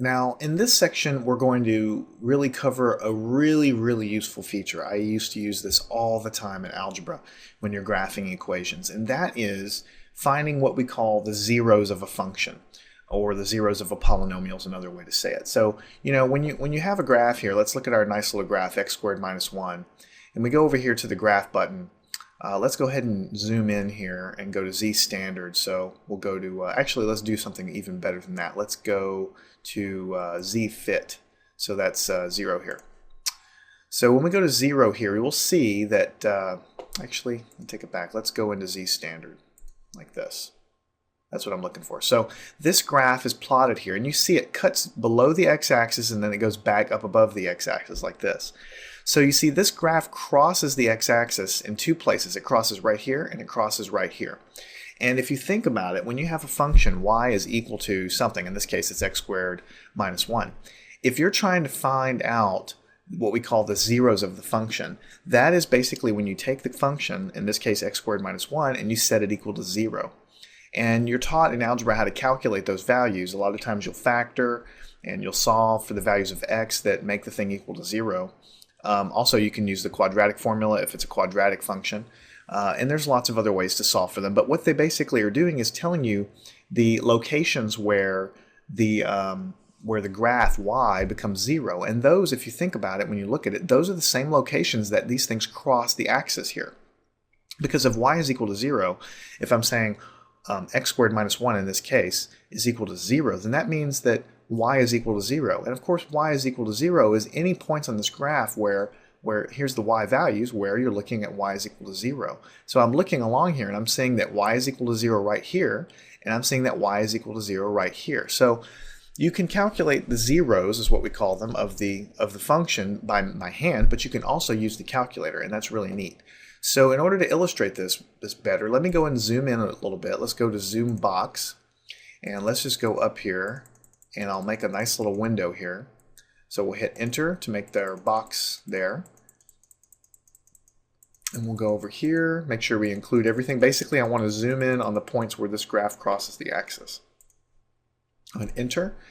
Now, in this section, we're going to really cover a really useful feature. I used to use this all the time in algebra when you're graphing equations, and that is finding what we call the zeros of a function, or the zeros of a polynomial is another way to say it. So, when you have a graph here, let's look at our nice little graph, x squared minus 1, and we go over here to the graph button. Let's go ahead and zoom in here and go to Z standard. So we'll go to, actually let's do something even better than that. Let's go to Z fit. So that's 0 here. So when we go to 0 here, we will see that, actually, I'll take it back. Let's go into Z standard like this. That's what I'm looking for. So this graph is plotted here, and you see it cuts below the x-axis and then it goes back up above the x-axis like this. So you see this graph crosses the x-axis in two places. It crosses right here and it crosses right here. And if you think about it, when you have a function y is equal to something, in this case it's x squared minus 1, if you're trying to find out what we call the zeros of the function, that is basically when you take the function, in this case x squared minus 1, and you set it equal to 0. And you're taught in algebra how to calculate those values. A lot of times you'll factor and you'll solve for the values of x that make the thing equal to 0. Also, you can use the quadratic formula if it's a quadratic function. And there's lots of other ways to solve for them. But what they basically are doing is telling you the locations where the graph y becomes 0. And those, if you think about it, when you look at it, those are the same locations that these things cross the axis here. Because if y is equal to 0, if I'm saying x squared minus 1 in this case is equal to 0, then that means that y is equal to 0. And of course y is equal to 0 is any points on this graph where here's the y values where you're looking at y is equal to 0. So I'm looking along here and I'm saying that y is equal to 0 right here, and I'm saying that y is equal to 0 right here. So you can calculate the zeros, is what we call them, of the function by hand, but you can also use the calculator, and that's really neat. So in order to illustrate this better, let me go and zoom in a little bit. Let's go to zoom box, and let's just go up here, and I'll make a nice little window here. So we'll hit enter to make their box there. And we'll go over here, make sure we include everything. Basically, I want to zoom in on the points where this graph crosses the axis. I'm going to enter.